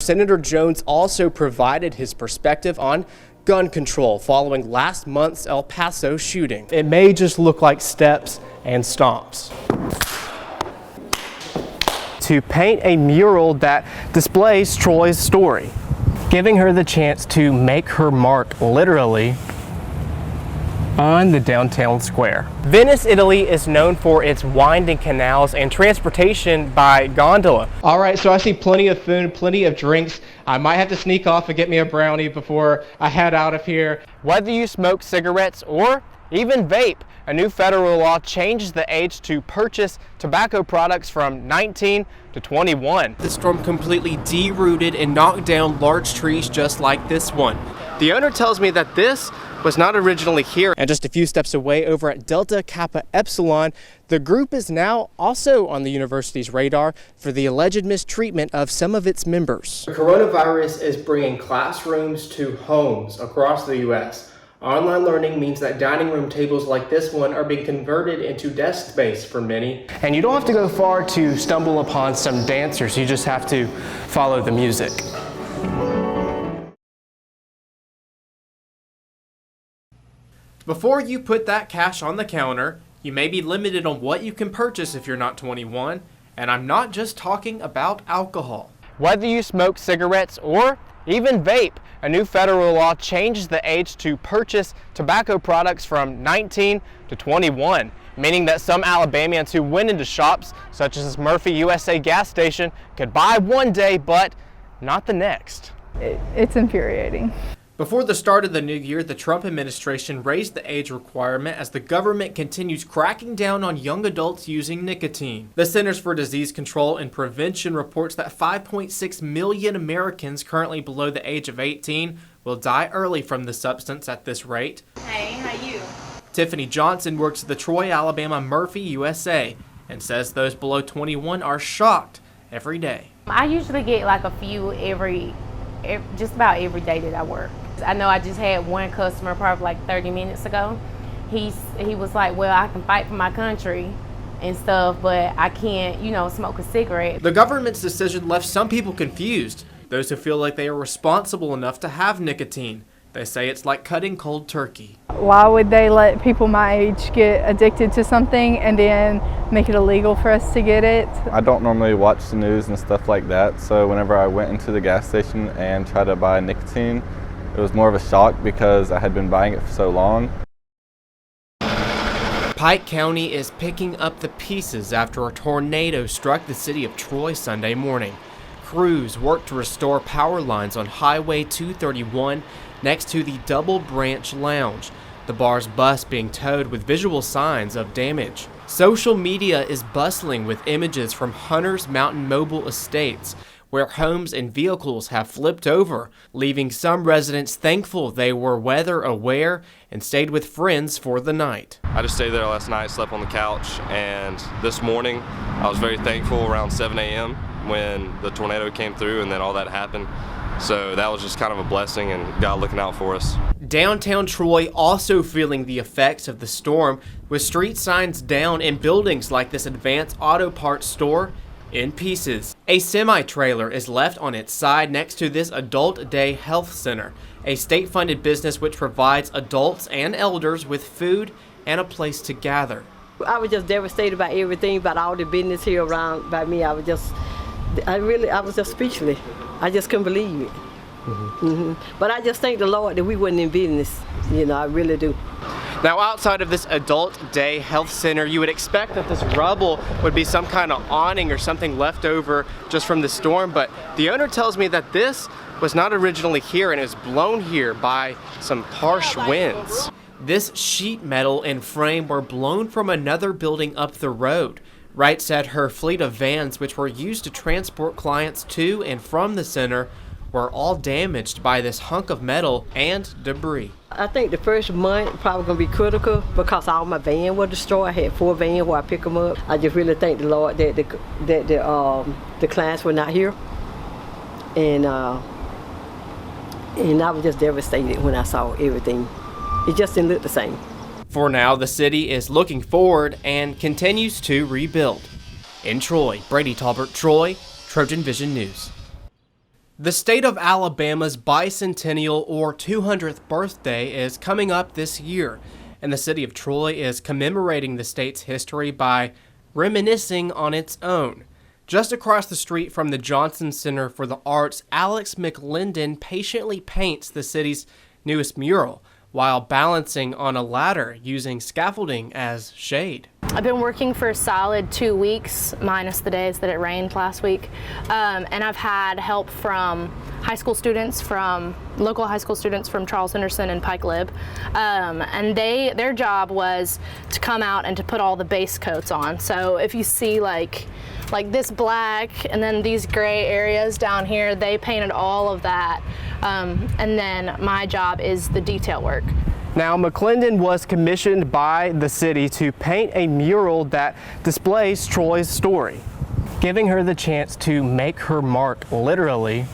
Senator Jones also provided his perspective on gun control following last month's El Paso shooting. It may just look like steps and stomps. To paint a mural that displays Troy's story, giving her the chance to make her mark literally on the downtown square. Venice, Italy is known for its winding canals and transportation by gondola. All right, so I see plenty of food, plenty of drinks. I might have to sneak off and get me a brownie before I head out of here. Whether you smoke cigarettes or even vape, a new federal law changes the age to purchase tobacco products from 19 to 21. The storm completely derooted and knocked down large trees just like this one. The owner tells me that this was not originally here. And just a few steps away over at Delta Kappa Epsilon, the group is now also on the university's radar for the alleged mistreatment of some of its members. The coronavirus is bringing classrooms to homes across the U.S. Online learning means that dining room tables like this one are being converted into desk space for many. And you don't have to go far to stumble upon some dancers. You just have to follow the music. Before you put that cash on the counter, you may be limited on what you can purchase if you're not 21, and I'm not just talking about alcohol. Whether you smoke cigarettes or even vape, a new federal law changes the age to purchase tobacco products from 19 to 21, meaning that some Alabamians who went into shops, such as this Murphy USA gas station, could buy one day, but not the next. It's infuriating. Before the start of the new year, the Trump administration raised the age requirement as the government continues cracking down on young adults using nicotine. The Centers for Disease Control and Prevention reports that 5.6 million Americans currently below the age of 18 will die early from the substance at this rate. Hey, how you? Tiffany Johnson works at the Troy, Alabama Murphy USA and says those below 21 are shocked every day. I usually get like a few just about every day that I work. I know I just had one customer probably like 30 minutes ago. He was like, well, I can fight for my country and stuff, but I can't, smoke a cigarette. The government's decision left some people confused. Those who feel like they are responsible enough to have nicotine. They say it's like cutting cold turkey. Why would they let people my age get addicted to something and then make it illegal for us to get it? I don't normally watch the news and stuff like that, so whenever I went into the gas station and tried to buy nicotine, it was more of a shock because I had been buying it for so long. Pike County is picking up the pieces after a tornado struck the city of Troy Sunday morning. Crews worked to restore power lines on Highway 231 next to the Double Branch Lounge, the bar's bus being towed with visual signs of damage. Social media is bustling with images from Hunter's Mountain Mobile Estates, where homes and vehicles have flipped over, leaving some residents thankful they were weather aware and stayed with friends for the night. I just stayed there last night, slept on the couch, and this morning I was very thankful around 7 a.m. when the tornado came through and then all that happened. So that was just kind of a blessing and God looking out for us. Downtown Troy also feeling the effects of the storm, with street signs down and buildings like this Advanced Auto Parts store in pieces. A semi-trailer is left on its side next to this Adult Day Health Center, a state-funded business which provides adults and elders with food and a place to gather. I was just devastated by everything, about all the business here around by me. I was just speechless. I just couldn't believe it. But I just thank the Lord that we wasn't in business. I really do. Now, outside of this Adult Day Health Center, you would expect that this rubble would be some kind of awning or something left over just from the storm, but the owner tells me that this was not originally here and it was blown here by some harsh winds. This sheet metal and frame were blown from another building up the road. Wright said her fleet of vans, which were used to transport clients to and from the center, were all damaged by this hunk of metal and debris. I think the first month probably going to be critical because all my vans were destroyed. I had 4 vans where I pick them up. I just really thank the Lord that the clients were not here. And I was just devastated when I saw everything. It just didn't look the same. For now, the city is looking forward and continues to rebuild. In Troy, Brady Talbert, Troy TrojanVision News. The state of Alabama's bicentennial or 200th birthday is coming up this year, and the city of Troy is commemorating the state's history by reminiscing on its own. Just across the street from the Johnson Center for the Arts, Alex McLendon patiently paints the city's newest mural while balancing on a ladder using scaffolding as shade. I've been working for a solid 2 weeks, minus the days that it rained last week, and I've had help from local high school students from Charles Henderson and Pike Lib, and their job was to come out and to put all the base coats on. So if you see like this black and then these gray areas down here, they painted all of that, and then my job is the detail work. Now, McLendon was commissioned by the city to paint a mural that displays Troy's story, giving her the chance to make her mark literally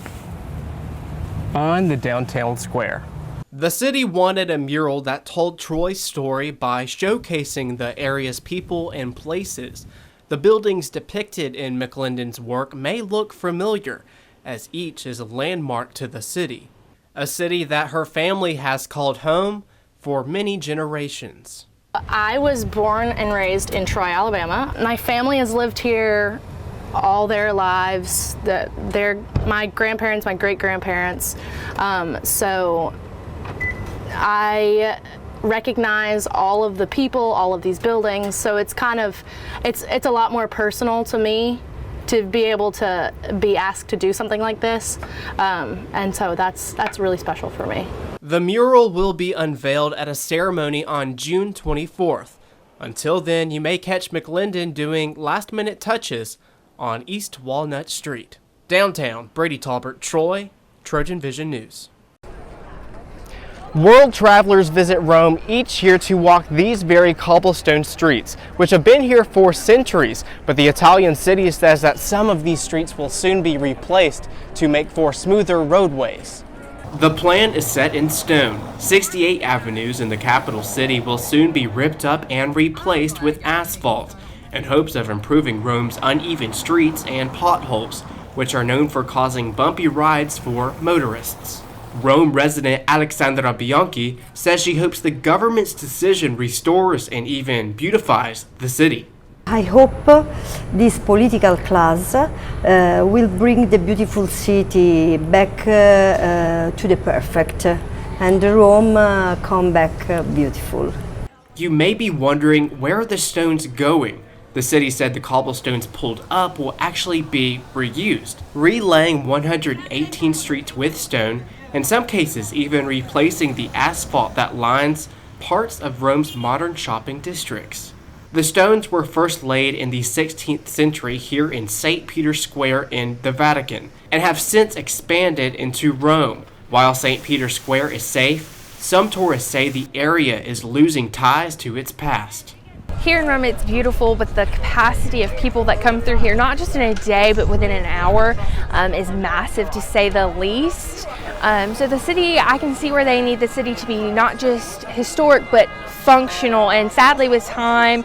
on the downtown square. The city wanted a mural that told Troy's story by showcasing the area's people and places. The buildings depicted in McLendon's work may look familiar, as each is a landmark to the city, a city that her family has called home for many generations. I was born and raised in Troy, Alabama. My family has lived here all their lives. My grandparents, my great-grandparents. So I recognize all of the people, all of these buildings. So it's a lot more personal to me to be able to be asked to do something like this. And so that's really special for me. The mural will be unveiled at a ceremony on June 24th. Until then, you may catch McLendon doing last-minute touches on East Walnut Street. Downtown, Brady Talbert, Troy TrojanVision News. World travelers visit Rome each year to walk these very cobblestone streets, which have been here for centuries, but the Italian city says that some of these streets will soon be replaced to make for smoother roadways. The plan is set in stone. 68 avenues in the capital city will soon be ripped up and replaced with asphalt, in hopes of improving Rome's uneven streets and potholes, which are known for causing bumpy rides for motorists. Rome resident Alexandra Bianchi says she hopes the government's decision restores and even beautifies the city. I hope this political class will bring the beautiful city back to the perfect, and Rome come back beautiful. You may be wondering, where are the stones going? The city said the cobblestones pulled up will actually be reused, relaying 118 streets with stone, in some cases even replacing the asphalt that lines parts of Rome's modern shopping districts. The stones were first laid in the 16th century here in St. Peter's Square in the Vatican, and have since expanded into Rome. While St. Peter's Square is safe, some tourists say the area is losing ties to its past. Here in Rome, it's beautiful, but the capacity of people that come through here, not just in a day, but within an hour, is massive to say the least. So the city, I can see where they need the city to be not just historic, but functional. And sadly, with time,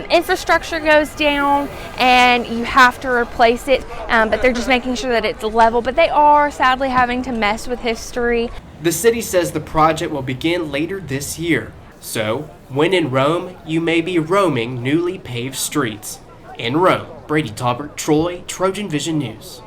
infrastructure goes down and you have to replace it, but they're just making sure that it's level. But they are sadly having to mess with history. The city says the project will begin later this year. So, when in Rome, you may be roaming newly paved streets. In Rome, Brady Talbert, Troy TrojanVision News.